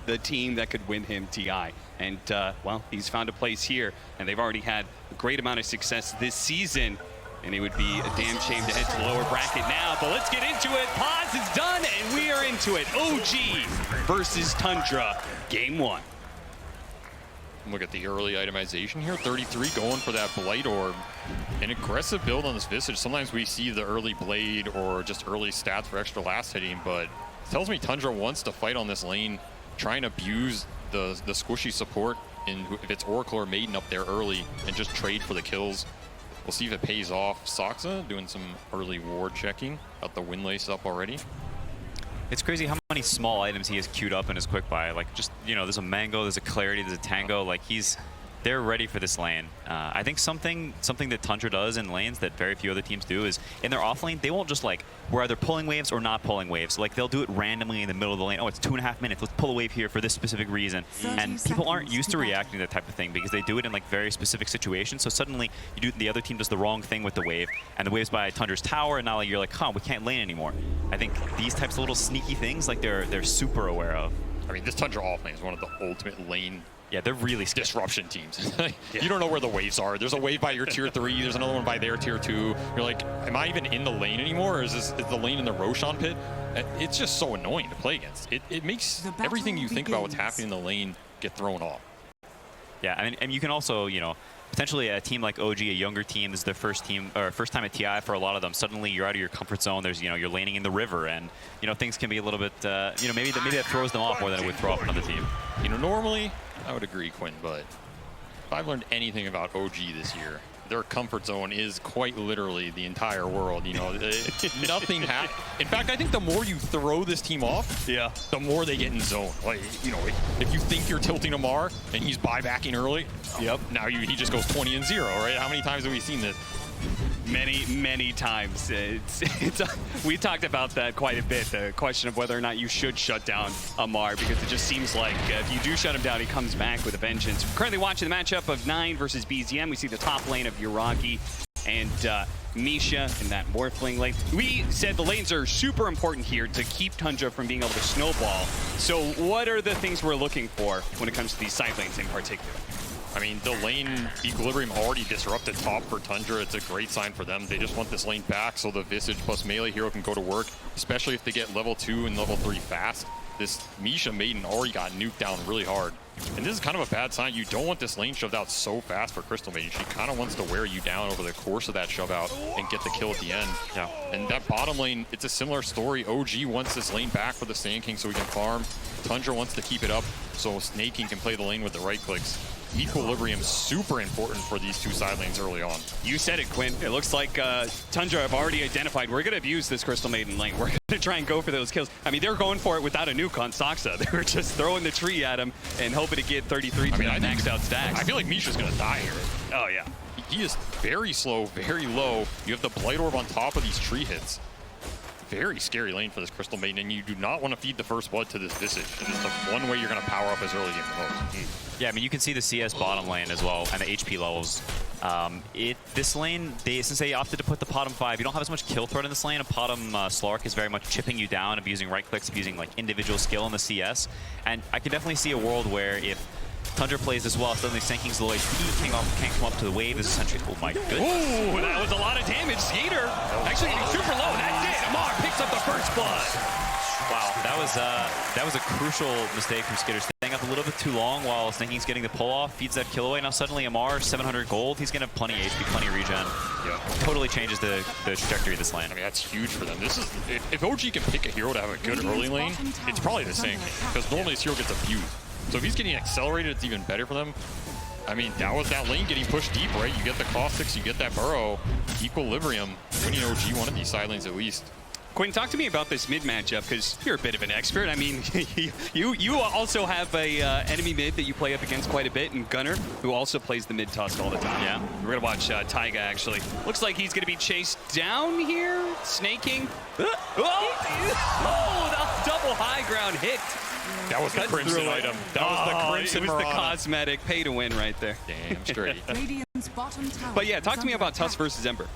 the team that could win him TI. And, well, he's found a place here, and they've already had a great amount of success this season. And it would be a damn shame to head to the lower bracket now. But let's get into it. Pause is done, and we are into it. OG versus Tundra, game 1. Look at the early itemization here. 33 going for that Blight Orb. An aggressive build on this Visage. Sometimes we see the early Blade or just early stats for extra last hitting, but it tells me Tundra wants to fight on this lane, try and abuse the squishy support, in, if it's Oracle or Maiden up there early, and just trade for the kills. We'll see if it pays off. Soxa doing some early ward checking. Got the win lace up already. It's crazy how many small items he has queued up in his quick buy. Like, just, you know, there's a Mango, there's a Clarity, there's a Tango. Like, they're ready for this lane. I think something that Tundra does in lanes that very few other teams do is in their off lane, they won't just like, we're either pulling waves or not pulling waves. Like, they'll do it randomly in the middle of the lane. Oh, it's 2.5 minutes. Let's pull a wave here for this specific reason. And people aren't used to reacting to that type of thing because they do it in like very specific situations. So suddenly the other team does the wrong thing with the wave, and the wave's by Tundra's tower, and now you're like, huh, we can't lane anymore. I think these types of little sneaky things, like they're super aware of. I mean, this Tundra off lane is one of the ultimate lane. Yeah, they're really scared. Disruption teams. You don't know where the waves are. There's a wave by your tier 3, there's another one by their tier 2. You're like, am I even in the lane anymore? Or is the lane in the Roshan pit? It's just so annoying to play against. It makes everything you think about what's happening in the lane get thrown off. Yeah, and you can also, you know, potentially a team like OG, a younger team, this is their first time at TI for a lot of them. Suddenly you're out of your comfort zone. There's, you know, you're laning in the river, and, you know, things can be a little bit, you know, maybe that throws them off more than it would throw off another team. You know, normally I would agree, Quinn, but if I've learned anything about OG this year, their comfort zone is quite literally the entire world. You know, nothing happens. In fact, I think the more you throw this team off, the more they get in zone. Like, you know, if you think you're tilting Amar and he's buybacking early, now he just goes 20 and 0, right? How many times have we seen this? Many times. We talked about that quite a bit, the question of whether or not you should shut down Amar, because it just seems like if you do shut him down, he comes back with a vengeance. We're currently watching the matchup of 9 versus BZM. We see the top lane of Yuragi and Misha in that Morphling lane. We said the lanes are super important here to keep Tundra from being able to snowball. So what are the things we're looking for when it comes to these side lanes in particular? I mean, the lane equilibrium already disrupted top for Tundra. It's a great sign for them. They just want this lane back so the Visage plus melee hero can go to work, especially if they get level 2 and level 3 fast. This Misha Maiden already got nuked down really hard. And this is kind of a bad sign. You don't want this lane shoved out so fast for Crystal Maiden. She kind of wants to wear you down over the course of that shove out and get the kill at the end. Yeah. And that bottom lane, it's a similar story. OG wants this lane back for the Sand King so he can farm. Tundra wants to keep it up so Snake King can play the lane with the right clicks. Equilibrium super important for these two side lanes early on. You said it, Quinn. It looks like Tundra have already identified we're going to abuse this Crystal Maiden lane. We're going to try and go for those kills. I mean, they're going for it without a nuke on Soxa. They were just throwing the tree at him and hoping to get 33 to maxed out stacks. I feel like Misha's going to die here. Oh, yeah. He is very slow, very low. You have the Blight Orb on top of these tree hits. Very scary lane for this Crystal Maiden, and you do not want to feed the first blood to this Visage. It is the one way you're going to power up his early game the most. Yeah, I mean, you can see the CS bottom lane as well, and the HP levels. This lane, since they opted to put the bottom 5, you don't have as much kill threat in this lane. A bottom Slark is very much chipping you down, abusing right clicks, abusing like individual skill in the CS. And I can definitely see a world where if Tundra plays as well, suddenly Sand King's low HP, can't come up to the wave, is essentially, oh my goodness. Ooh, that was a lot of damage. Skater actually getting super low. That's it. Amar picks up the first blood. Wow, that was a crucial mistake from Skitter. Staying up a little bit too long while Sand King's getting the pull off, feeds that kill away. Now suddenly Amar, 700 gold, he's gonna have plenty of HP, plenty of regen. Yeah. Totally changes the trajectory of this lane. I mean, that's huge for them. This is, if OG can pick a hero to have a good early lane, it's probably the Sand King, because normally this hero gets abused. So if he's getting accelerated, it's even better for them. I mean, that was that lane getting pushed deep, right? You get the caustics, you get that burrow, equilibrium. Winning OG one of these side lanes at least. Quinn, talk to me about this mid matchup, because you're a bit of an expert. I mean, you also have a enemy mid that you play up against quite a bit, and Gunner, who also plays the mid tusk all the time. Yeah. We're going to watch Taiga, actually. Looks like he's going to be chased down here. Snaking. Oh, the double high ground hit. That was the Crimson item. That was the Crimson It was Mirana. the cosmetic pay to win right there. Damn straight. But yeah, talk to me about Tusk versus Ember.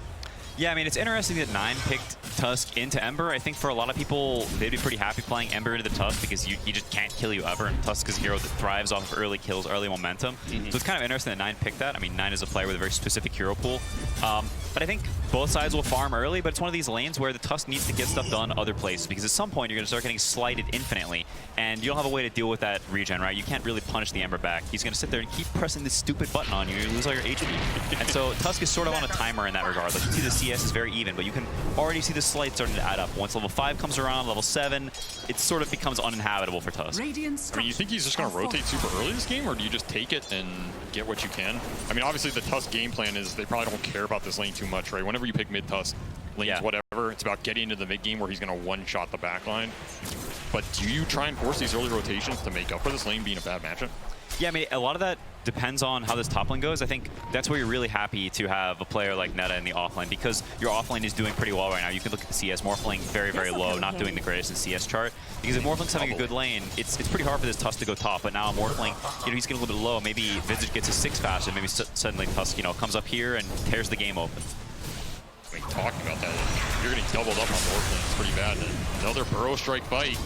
Yeah, I mean, it's interesting that 9 picked Tusk into Ember. I think for a lot of people, they'd be pretty happy playing Ember into the Tusk because he just can't kill you ever, and Tusk is a hero that thrives off of early kills, early momentum. So it's kind of interesting that 9 picked that. I mean, 9 is a player with a very specific hero pool. But I think both sides will farm early, but it's one of these lanes where the Tusk needs to get stuff done other places because at some point you're going to start getting slighted infinitely, and you don't have a way to deal with that regen, right? You can't really punish the Ember back. He's going to sit there and keep pressing this stupid button on you, and you lose all your HP. And so Tusk is sort of on a timer in that regard. Like, you see the CS is very even, but you can already see the slight starting to add up. Once level 5 comes around, level 7, it sort of becomes uninhabitable for Tusk. I mean, you think he's just going to rotate super early this game, or do you just take it and get what you can? I mean, obviously the Tusk game plan is they probably don't care about this lane too much, right? Whenever you pick mid Tusk, lanes, whatever, it's about getting into the mid game where he's going to one-shot the backline. But do you try and force these early rotations to make up for this lane being a bad matchup? Yeah, I mean, a lot of that depends on how this top lane goes. I think that's where you're really happy to have a player like Netta in the offlane because your offlane is doing pretty well right now. You can look at the CS, Morphling very, very low, not doing the greatest in CS chart. Because if Morphling's having a good lane, it's pretty hard for this Tusk to go top. But now Morphling, he's getting a little bit low. Maybe Visage gets a 6 faster. Maybe suddenly Tusk, comes up here and tears the game open. I mean, talking about that, you're getting doubled up on Morphling. It's pretty bad. Another Burrow Strike fight.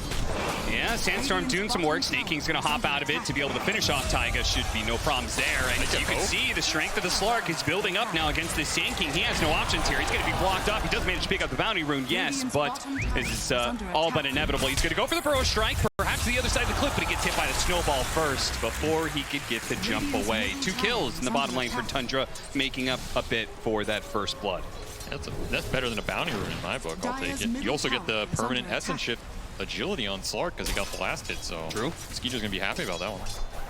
Yeah, Sandstorm doing some work. Snaking's going to hop out of it to be able to finish off Taiga. Should be no problems there. And you can see the strength of the Slark is building up now against this Sand King. He has no options here. He's going to be blocked up. He does manage to pick up the bounty rune, yes, but it's all but inevitable. He's going to go for the Burrow Strike, perhaps to the other side of the cliff, but he gets hit by the snowball first before he could get the jump away. 2 kills in the bottom lane for Tundra, making up a bit for that first blood. That's better than a bounty rune in my book. I'll take it. You also get the permanent essence shift agility on Slark because he got the last hit, so true. Skeeter's gonna be happy about that one.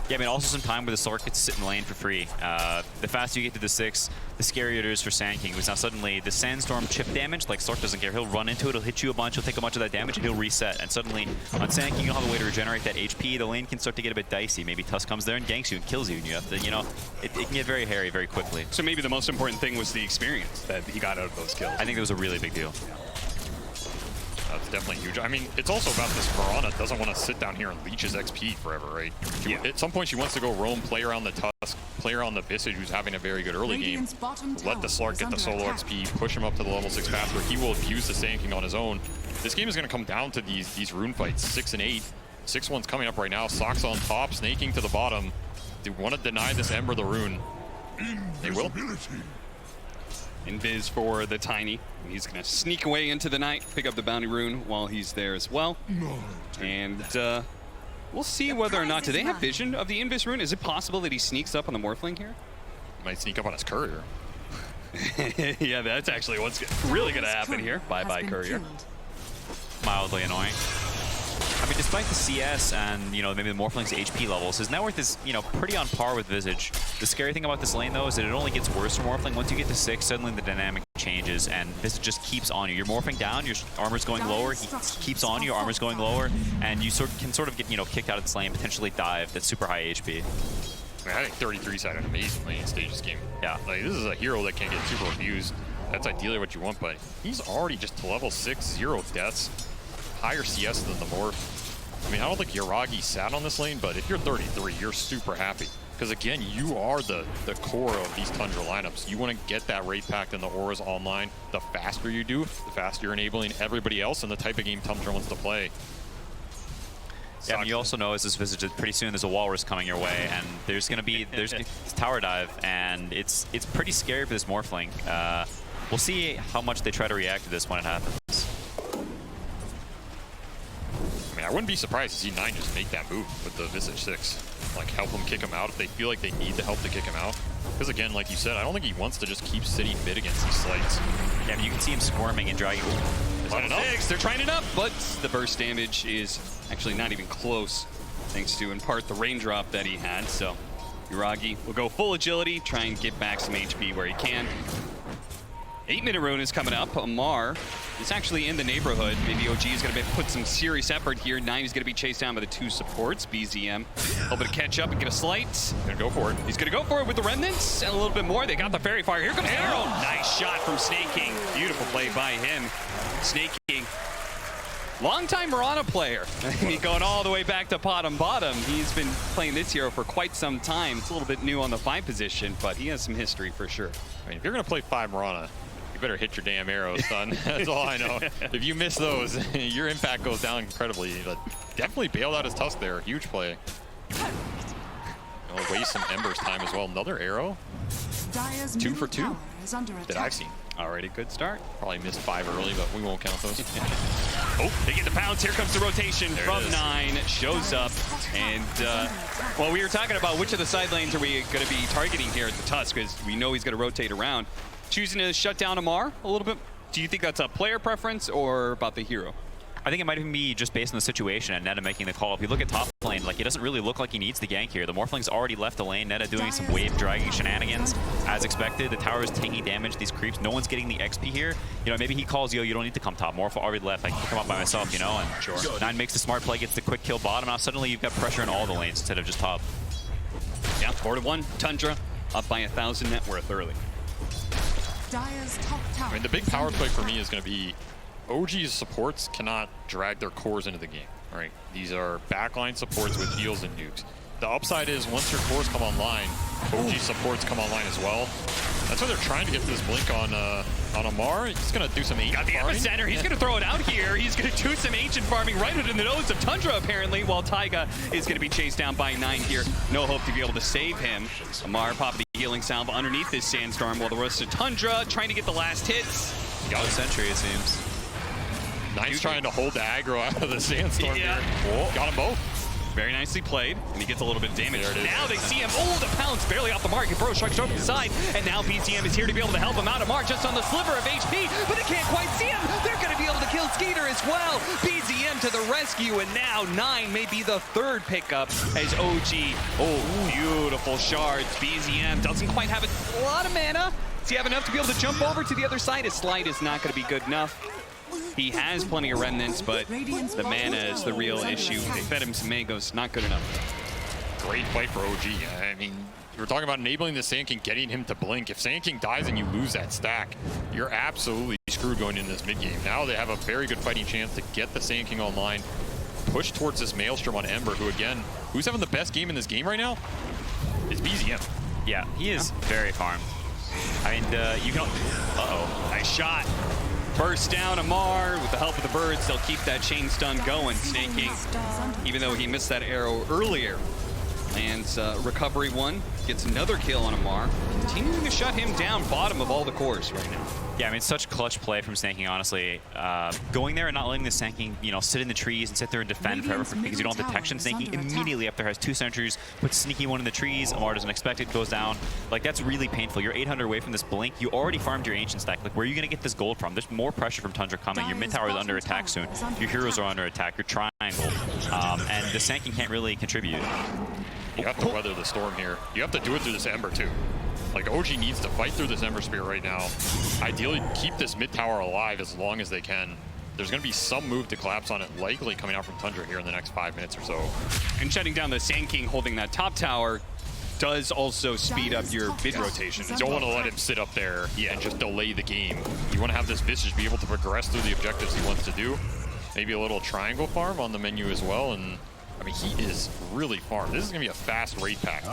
Yeah, I mean, also some time where the Slark gets to sit in the lane for free. The faster you get to the 6, the scarier it is for Sand King, because now suddenly the Sandstorm chip damage, like Slark doesn't care. He'll run into it, he'll hit you a bunch, he'll take a bunch of that damage, and he'll reset. And suddenly on Sand King, you don't have a way to regenerate that HP. The lane can start to get a bit dicey. Maybe Tusk comes there and ganks you and kills you, and you have to, it can get very hairy very quickly. So maybe the most important thing was the experience that he got out of those kills. I think it was a really big deal. That's definitely huge. I mean, it's also about this Verona doesn't want to sit down here and leech his XP forever, right? At some point, she wants to go roam, play around the Tusk, play around the Visage, who's having a very good early game. Let the Slark get the solo XP, push him up to the level 6 path where he will abuse the Sand King on his own. This game is going to come down to these rune fights, 6 and 8. 6-1's coming up right now. Sox on top, Snaking to the bottom. They want to deny this Ember the rune. They will. Invis for the Tiny. He's going to sneak away into the night, pick up the bounty rune while he's there as well. And we'll see whether or not, do they have vision of the Invis rune? Is it possible that he sneaks up on the Morphling here? Might sneak up on his courier. Yeah, that's actually what's really going to happen here. Bye-bye, courier. Mildly annoying. I mean, despite the CS and, maybe the Morphling's HP levels, his net worth is, pretty on par with Visage. The scary thing about this lane, though, is that it only gets worse for Morphling. Once you get to 6, suddenly the dynamic changes, and Visage just keeps on you. You're morphing down, your armor's going lower, he keeps on you, your armor's going lower, and you can sort of get, kicked out of this lane, potentially dive. That's super high HP. I mean, I think 33 side an amazing lane stage this game. Yeah, like, this is a hero that can't get super abused. That's ideally what you want, but he's already just to level 6, 0 deaths. Higher CS than the Morph. I mean, I don't think Yuragi sat on this lane, but if you're 33, you're super happy. Because again, you are the core of these Tundra lineups. You want to get that Wraith Pact and the auras online. The faster you do, the faster you're enabling everybody else in the type of game Tundra wants to play. Yeah, I mean, you also know as this Visage, pretty soon there's a Walrus coming your way, and there's going to be tower dive, and it's pretty scary for this Morphling. We'll see how much they try to react to this when it happens. I mean, I wouldn't be surprised to see 9 just make that move with the Visage 6. Like, help him kick him out if they feel like they need the help to kick him out. Because again, like you said, I don't think he wants to just keep sitting mid against these slights. Yeah, I mean, you can see him squirming and dragging. They're trying it up, but the burst damage is actually not even close, thanks to, in part, the raindrop that he had. So Yuragi will go full agility, try and get back some HP where he can. 8-minute rune is coming up. Amar is actually in the neighborhood. Maybe OG is going to put some serious effort here. 9 is going to be chased down by the 2 supports. BZM hoping to catch up and get a slight. Gonna go for it. He's going to go for it with the remnants and a little bit more. They got the fairy fire. Here comes Arrow. Nice shot from Snaking. Beautiful play by him. Snaking, longtime Mirana player. I mean, going all the way back to bottom. He's been playing this hero for quite some time. It's a little bit new on the 5 position, but he has some history for sure. I mean, if you're going to play 5 Mirana, You better hit your damn arrows, son. That's all I know. If you miss those, your impact goes down incredibly. But definitely bailed out his Tusk there. Huge play. I'll waste some Ember's time as well. Another arrow. 2 for 2 that I've seen. Already good start. Probably missed 5 early, but we won't count those. Oh, they get the pounce. Here comes the rotation from 9. Shows up. And, well, we were talking about which of the side lanes are we going to be targeting here at the Tusk, because we know he's going to rotate around. Choosing to shut down Amar a little bit. Do you think that's a player preference or about the hero? I think it might even be just based on the situation and Neta making the call. If you look at top lane, like, it doesn't really look like he needs the gank here. The Morphling's already left the lane. Neta doing some wave dragging shenanigans as expected. The tower is taking damage. These creeps, no one's getting the XP here. You know, maybe he calls, yo, you don't need to come top. Morph already left. I can come up by myself, you know. And sure. 9 makes the smart play, gets the quick kill bottom. Now suddenly you've got pressure in all the lanes instead of just top. Yeah, 4-1. Tundra up by 1,000 net worth early. I mean, the big power play for me is going to be OG's supports cannot drag their cores into the game, right? These are backline supports with heals and nukes. The upside is once your cores come online, OG supports come online as well. That's why they're trying to get this blink on Amar. He's going to do some ancient farming. Got the epicenter. He's going to throw it out here. He's going to do some ancient farming right in the nose of Tundra, apparently, while Taiga is going to be chased down by 9 here. No hope to be able to save him. Amar popping the healing salve underneath this sandstorm, while the rest of Tundra trying to get the last hits. Got a sentry, it seems. 9's trying to hold the aggro out of the sandstorm here. Oh. Got them both. Very nicely played, and he gets a little bit of damage. Now they see him. Oh, the pounce barely off the mark. Bro strikes over the side, and now BTM is here to be able to help him out. Amar just on the sliver of HP, but they can't quite see him. They're going to be able to kill Skeeter as well. BTM to the rescue, and now 9 may be the 3rd pickup as OG. Oh, beautiful shards. BZM doesn't quite have a lot of mana. Does he have enough to be able to jump over to the other side? His slide is not going to be good enough. He has plenty of remnants, but the mana is the real issue. They fed him some Magos, not good enough. Great fight for OG. I mean, we're talking about enabling the Sand King, getting him to blink. If Sand King dies and you lose that stack, you're absolutely screwed going into this mid game. Now they have a very good fighting chance to get the Sand King online, push towards this Maelstrom on Ember, who again, who's having the best game in this game right now? It's BZM. Yeah, he is very farmed. I mean, you can... Uh-oh. Nice shot. Burst down Amar with the help of the birds. They'll keep that chain stun going. Snaking, even though he missed that arrow earlier, lands recovery 1, gets another kill on Amar, continuing to shut him down bottom of all the cores right now. Yeah, I mean, such clutch play from Snaking, honestly. Going there and not letting the Snaking, you know, sit in the trees and sit there and defend forever because you don't have detection. Snaking immediately up there has 2 sentries, puts sneaky one in the trees. Amar doesn't expect it, goes down. Like, that's really painful. You're 800 away from this blink. You already farmed your ancient stack. Like, where are you going to get this gold from? There's more pressure from Tundra coming. Your mid tower is under attack soon. Your heroes are under attack. Your triangle. And the Snaking can't really contribute. You have to weather the storm here. You have to do it through this Ember, too. Like, OG needs to fight through this Ember Spear right now. Ideally, keep this mid tower alive as long as they can. There's going to be some move to collapse on it, likely coming out from Tundra here in the next 5 minutes or so. And shutting down the Sand King holding that top tower does also speed up your mid rotation. You don't want to let him sit up there and just delay the game. You want to have this Visage be able to progress through the objectives he wants to do. Maybe a little triangle farm on the menu as well. And I mean, he is really farmed. This is going to be a fast raid pack.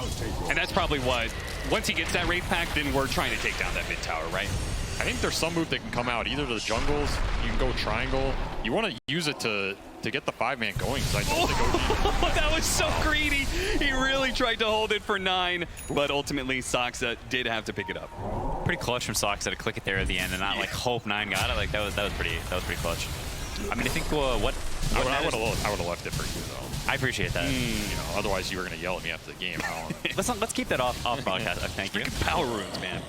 And that's probably what, once he gets that raid pack, then we're trying to take down that mid tower, right? I think there's some move that can come out, either to the jungles, you can go triangle. You want to use it to get the 5-man going, because I don't think OG... That was so greedy. He really tried to hold it for 9, but ultimately Soxa did have to pick it up. Pretty clutch from Soxa to click it there at the end and not like hope 9 got it. Like, that was pretty clutch. I mean, I think I would have left it for you though. I appreciate that. You know, otherwise you were going to yell at me after the game. Let's keep that off broadcast. Thank you. Freaking power runes, man.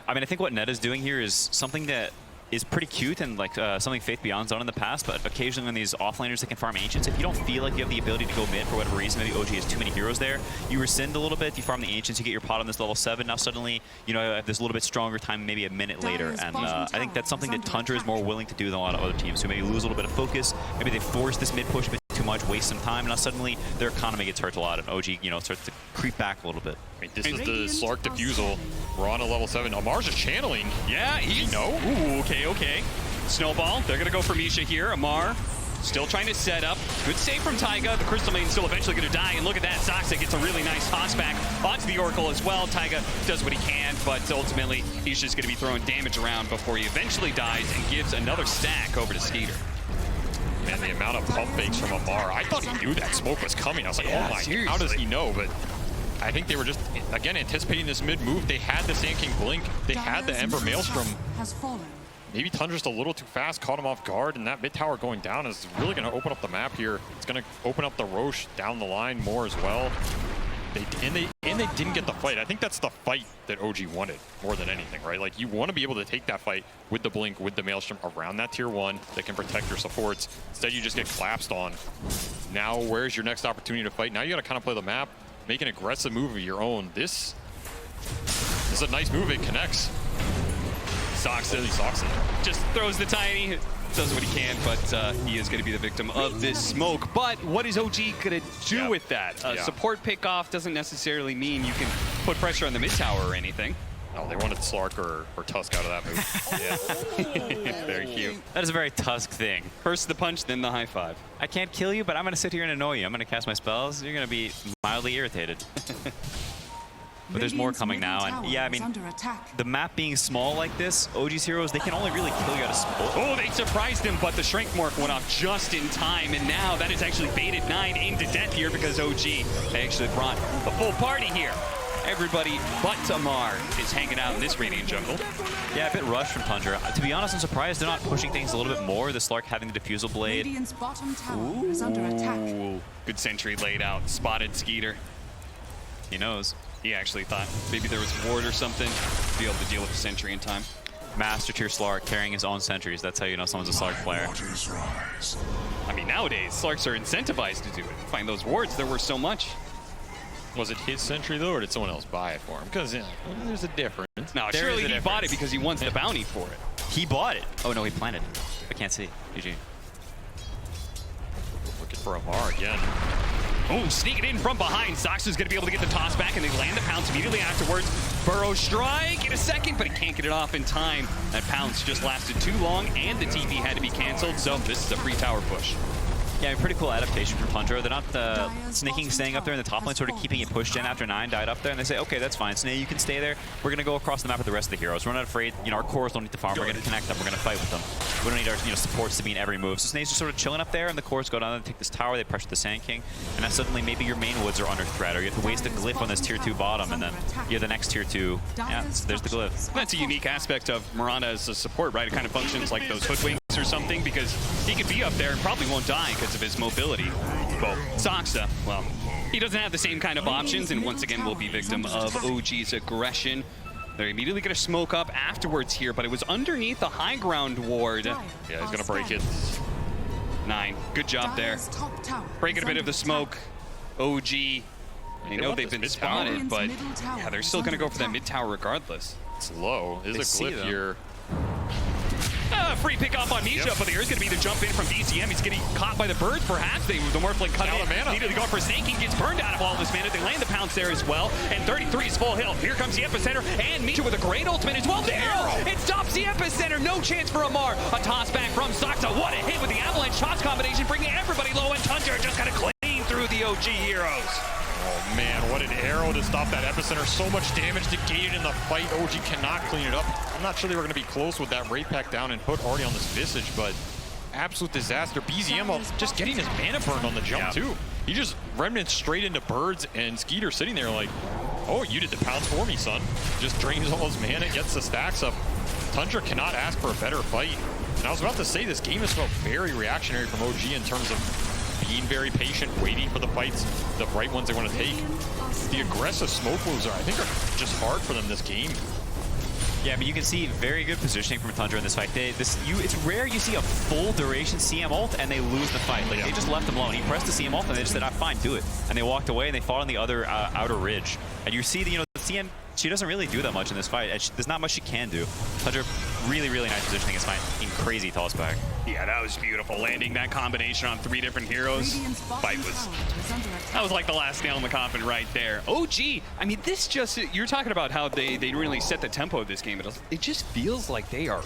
I mean, I think what Neta's doing here is something that is pretty cute and like something Faith Beyond's done in the past, but occasionally when these offlaners that can farm Ancients, if you don't feel like you have the ability to go mid for whatever reason, maybe OG has too many heroes there, you rescind a little bit, you farm the Ancients, you get your pot on this level 7, now suddenly, you know, have this little bit stronger time maybe a minute later, and I think that's something that Tundra is more willing to do than a lot of other teams who maybe lose a little bit of focus, maybe they force this mid push a bit too much, waste some time, and now suddenly their economy gets hurt a lot, and OG, you know, starts to creep back a little bit. I mean, this is the Slark Diffusal. We're on a level 7. Amar's just channeling. Yeah, he's... Ooh, okay. Snowball, they're going to go for Misha here. Amar still trying to set up. Good save from Taiga. The Crystal Maiden's still eventually going to die. And look at that. Soxa gets a really nice toss back onto the Oracle as well. Taiga does what he can, but ultimately he's just going to be throwing damage around before he eventually dies and gives another stack over to Skeeter. Man, the amount of pump fakes from Amar. I thought he knew that smoke was coming. I was like, oh my, seriously. how does he know? But I think they were just, again, anticipating this mid move. They had the Sand King blink. They had the Ember Maelstrom. Maybe Tundra's a little too fast, caught him off guard, and that mid tower going down is really going to open up the map here. It's going to open up the Roche down the line more as well. They didn't get the fight. I think that's the fight that OG wanted more than anything, right? Like, you want to be able to take that fight with the blink, with the Maelstrom around that tier 1 that can protect your supports. Instead, you just get collapsed on. Now, where's your next opportunity to fight? Now you got to kind of play the map, make an aggressive move of your own. This is a nice move. It connects. Soxa just throws the tiny, does what he can, but he is going to be the victim of this smoke. But what is OG going to do with that? Support pick off doesn't necessarily mean you can put pressure on the mid tower or anything. Oh, they wanted Slark or Tusk out of that move. Yeah. Very cute. That is a very Tusk thing. First the punch, then the high five. I can't kill you, but I'm going to sit here and annoy you. I'm going to cast my spells. You're going to be mildly irritated. But there's more coming now, and yeah, I mean, the map being small like this, OG's heroes, they can only really kill you out of smoke. Oh, they surprised him, but the Shrink Morph went off just in time, and now that is actually baited 9 into death here because OG actually brought a full party here. Everybody but Amar is hanging out in this Radiant jungle. Yeah, a bit rushed from Tundra. To be honest, I'm surprised they're not pushing things a little bit more. The Slark having the Diffusal Blade. Is under attack. Good sentry laid out, spotted Skeeter. He knows. He actually thought maybe there was a ward or something to be able to deal with the sentry in time. Master tier Slark carrying his own sentries. That's how you know someone's a Slark player. I mean, nowadays, Slarks are incentivized to do it. Find those wards, there were so much. Was it his sentry, though, or did someone else buy it for him? Because there's a difference. No, surely he bought it because he wants the bounty for it. He bought it. Oh, no, he planted it. I can't see. GG. Looking for Amar again. Oh, sneaking in from behind. Soxa's going to be able to get the toss back, and they land the pounce immediately afterwards. Burrow strike in a second, but he can't get it off in time. That pounce just lasted too long, and the TP had to be canceled, so this is a free tower push. Yeah, I mean, pretty cool adaptation from Tundra. They're not sneaking, staying up there in the top lane, sort of keeping it pushed in after 9 died up there, and they say, okay, that's fine. Snay, you can stay there. We're going to go across the map with the rest of the heroes. We're not afraid. You know, our cores don't need to farm. We're going to connect them. We're going to fight with them. We don't need our supports to be in every move. So Snay's just sort of chilling up there, and the cores go down and take this tower. They pressure the Sand King, and now suddenly maybe your main woods are under threat, or you have to waste a glyph on this tier 2 bottom, and then you have the next tier 2. Yeah, so there's the glyph. That's a unique aspect of Miranda as a support, right? It kind of functions like those hoodwinks or something, because he could be up there and probably won't die because of his mobility. But Soxa, well, he doesn't have the same kind of options, and once again will be victim of OG's aggression. They're immediately going to smoke up afterwards here, but it was underneath the high ground ward. Yeah, he's going to break it. 9. Good job there. Breaking a bit of the smoke. OG, they know they've been spotted, but yeah, they're still going to go for that mid tower regardless. It's low. There's a glyph here. Free pick off on Misha, but there's going to be the jump in from BCM. He's getting caught by the birds, perhaps. The Morphling cut out of mana. Immediately going for Snake. He gets burned out of all this mana. They land the pounce there as well. And 33 is full health. Here comes the epicenter. And Misha with a great ultimate as well. There! It stops the epicenter. No chance for Amar. A toss back from Soxa. What a hit with the avalanche toss combination, bringing everybody low. And Tundra just kind of clean through the OG heroes. Oh man, what an arrow to stop that epicenter. So much damage negated in the fight. OG cannot clean it up. I'm not sure they were going to be close with that rate pack down and put already on this Visage, but absolute disaster. BZM just getting his mana burned on the jump too. He just remnants straight into birds, and Skeeter sitting there like, oh, you did the pounce for me, son. Just drains all his mana, gets the stacks up. Tundra cannot ask for a better fight. And I was about to say, this game has felt very reactionary from OG in terms of being very patient, waiting for the fights, the right ones they want to take. The aggressive smoke moves I think are just hard for them this game. Yeah, but you can see very good positioning from Tundra in this fight. It's rare you see a full duration CM ult and they lose the fight. Like, they just left him alone. He pressed the CM ult and they just said, fine, do it. And they walked away and they fought on the other outer ridge. And you see, the CM, she doesn't really do that much in this fight. There's not much she can do. Tundra, really, really nice positioning in this fight. In crazy toss back. Yeah, that was beautiful. Landing that combination on 3 different heroes. Fight that was like the last nail in the coffin right there. OG, I mean, this just, you're talking about how they really set the tempo of this game. It just feels like they are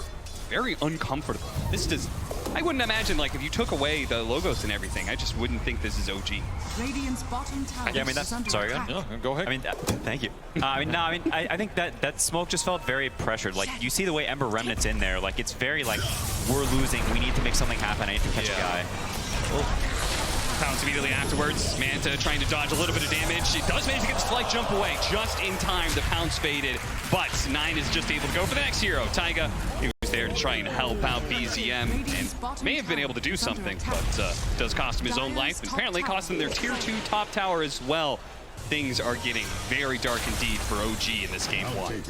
very uncomfortable. This does I wouldn't imagine, like, if you took away the logos and everything, I just wouldn't think this is OG. Radiant's bottom tower Yeah, I mean, is under sorry, attack. No, go ahead. I mean, thank you. I think that smoke just felt very pressured. Like, you see the way Ember Remnant's in there. Like, it's very like, we're losing. We need to make something happen. I need to catch a guy. Pounce immediately afterwards. Manta trying to dodge a little bit of damage. She does manage to get the slight jump away just in time. The Pounce faded, but 9 is just able to go for the next hero. Taiga, he was there to try and help out BZM and may have been able to do something, but does cost him his own life and apparently cost him their tier 2 top tower as well. Things are getting very dark indeed for OG in this game 1.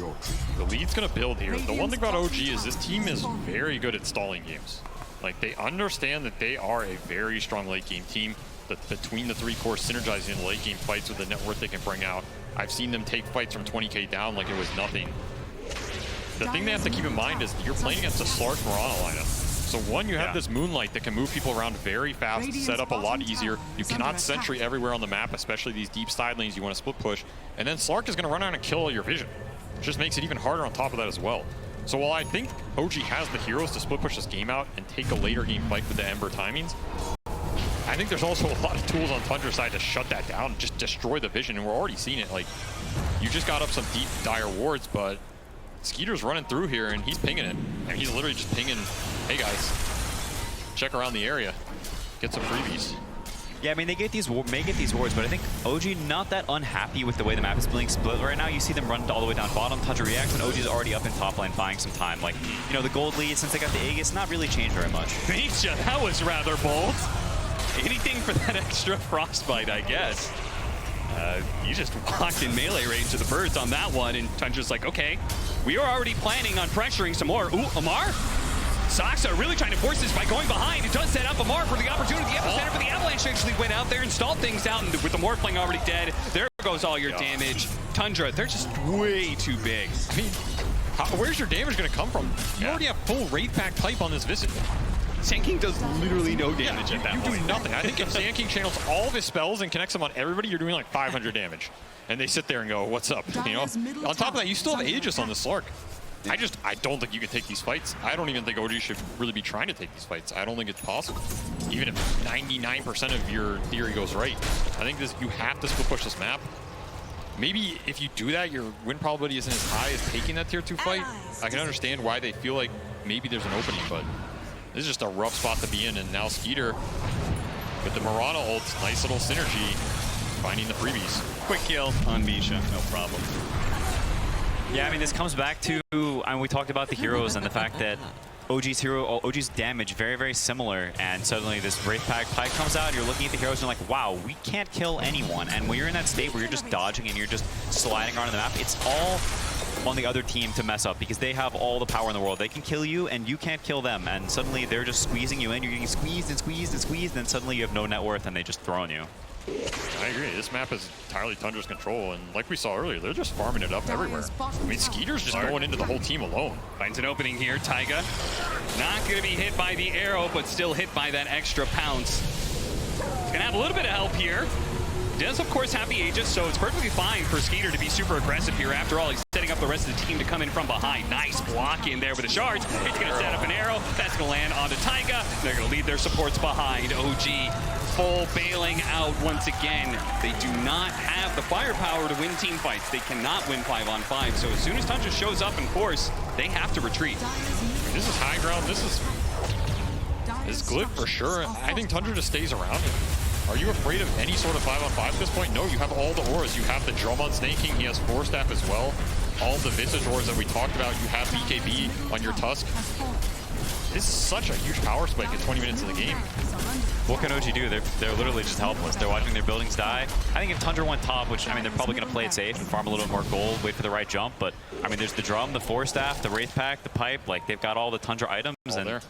The lead's going to build here. The one thing about OG is this team is very good at stalling games. Like, they understand that they are a very strong late game team. That between the 3 cores synergizing in late game fights with the net worth they can bring out. I've seen them take fights from 20k down like it was nothing. The thing they have to keep in mind is you're playing against a Slark Mirana lineup. So one, you have this Moonlight that can move people around very fast, set up a lot easier. You cannot sentry everywhere on the map, especially these deep side lanes you want to split push. And then Slark is going to run around and kill all your vision. It just makes it even harder on top of that as well. So while I think OG has the heroes to split push this game out and take a later game fight with the Ember timings, I think there's also a lot of tools on Tundra's side to shut that down, just destroy the vision, and we're already seeing it. Like, you just got up some deep, dire wards, but Skeeter's running through here, and he's pinging it. And he's literally just pinging, hey guys, check around the area, get some freebies. Yeah, I mean, they get these wards, but I think OG not that unhappy with the way the map is being split right now. You see them run all the way down bottom, Tundra reacts, and OG's already up in top lane buying some time. Like, you know, the gold lead, since they got the Aegis, not really changed very much. Nisha, that was rather bold. Anything for that extra frostbite, I guess. You just walked in melee range of the birds on that one, and Tundra's like, okay, we are already planning on pressuring some more. Ooh, Amar? Saksa really trying to force this by going behind. It does set up Amar for the opportunity. The epicenter for the Avalanche actually went out there and stalled things out, and with the Morphling already dead, there goes all your damage. Tundra, they're just way too big. I mean, where's your damage going to come from? You already have full Wraith Pack pipe on this Visage. Sand King does literally no damage at that point. You do nothing. I think if Sand King channels all of his spells and connects them on everybody, you're doing like 500 damage. And they sit there and go, what's up? You know? On top of that, you still have Aegis on the Slark. I don't think you can take these fights. I don't even think OG should really be trying to take these fights. I don't think it's possible. Even if 99% of your theory goes right. I think you have to split push this map. Maybe if you do that, your win probability isn't as high as taking that tier 2 fight. I can understand why they feel like maybe there's an opening, but this is just a rough spot to be in. And now Skeeter with the Mirana ult, nice little synergy, finding the freebies. Quick kill on Misha, no problem. Yeah, I mean, this comes back to, we talked about the heroes and the fact that OG's damage very, very similar, and suddenly this Wraith Pack pipe comes out, and you're looking at the heroes and you're like, wow, we can't kill anyone. And when you're in that state where you're just dodging and you're just sliding around the map, it's all on the other team to mess up because they have all the power in the world. They can kill you and you can't kill them, and suddenly they're just squeezing you in. You're getting squeezed and squeezed and squeezed, and suddenly you have no net worth and they just throw on you. I agree. This map is entirely Tundra's control, and like we saw earlier, they're just farming it up everywhere. I mean, Skeeter's just going into the whole team alone. Finds an opening here. Taiga not going to be hit by the arrow, but still hit by that extra pounce. He's going to have a little bit of help here. Does, of course, have the Aegis, so it's perfectly fine for Skeeter to be super aggressive here. After all, he's setting up the rest of the team to come in from behind. Nice block in there with the shards. It's going to set up an arrow. That's going to land onto Taiga. They're going to leave their supports behind. OG full bailing out once again. They do not have the firepower to win team fights. They cannot win 5-on-5. So as soon as Tundra shows up in force, they have to retreat. This is high ground. This is good for sure. I think Tundra just stays around him. Are you afraid of any sort of 5-on-5 at this point? No, you have all the auras. You have the drum on Snake King. He has 4 staff as well. All the Visage auras that we talked about. You have BKB on your Tusk. This is such a huge power spike at 20 minutes of the game. What can OG do? They're literally just helpless. They're watching their buildings die. I think if Tundra went top, which, I mean, they're probably going to play it safe and farm a little more gold, wait for the right jump, but, I mean, there's the drum, the 4 staff, the Wraith Pack, the pipe, like, they've got all the Tundra items, all and there.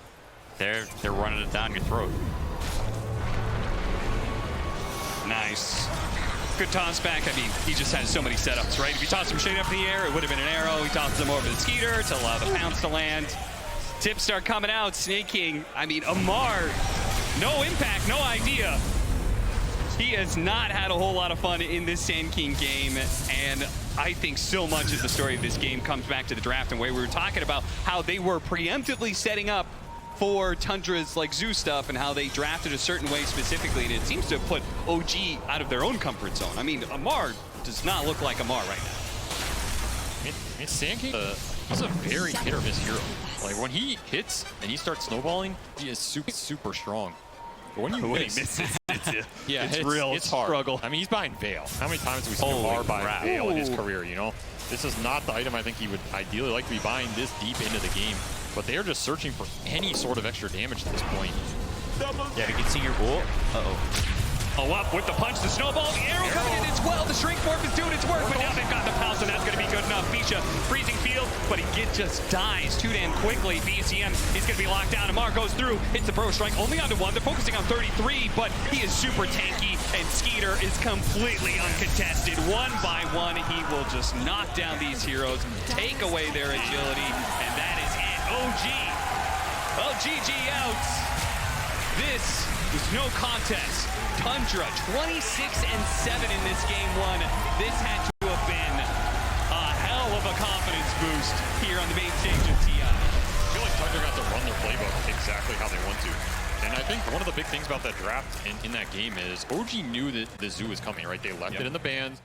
they're running it down your throat. Nice. Good toss back. I mean, he just has so many setups, right? If you toss him straight up in the air, it would have been an arrow. He tosses him over the Skeeter to allow the pounce to land. Tips start coming out. Snake King, I mean, Amar, no impact, no idea. He has not had a whole lot of fun in this Sand King game, and I think so much of the story of this game comes back to the draft and where we were talking about how they were preemptively setting up for Tundra's like zoo stuff and how they drafted a certain way specifically, and it seems to have put OG out of their own comfort zone. I mean, Amar does not look like Amar right now. Sandking, he's a very hit or miss hero. Like when he hits and he starts snowballing, he is super strong. But when you miss, it's real. It's hard. Struggle. I mean, he's behind Veil. How many times have we seen Amar buy Veil in his career? You know, this is not the item I think he would ideally like to be buying this deep into the game. But they are just searching for any sort of extra damage at this point. Yeah, you can see your ult. Oh, up with the punch, the snowball, the arrow coming in as well. The shrink morph is doing its work, but now they've got the pounce, and that's going to be good enough. Bisha, freezing field, but he just dies too damn quickly. BCM is going to be locked down. Amar goes through, hits the pro strike, only onto 1. They're focusing on 33, but he is super tanky, and Skeeter is completely uncontested. One by one, he will just knock down these heroes, take away their agility, and that is it. OG. Well, GG out. This was no contest. Tundra 26-7 in this game 1. This had to have been a hell of a confidence boost here on the main stage of TI. I feel like Tundra got to run their playbook exactly how they want to. And I think one of the big things about that draft in that game is OG knew that the zoo was coming, right? They left it in the bans.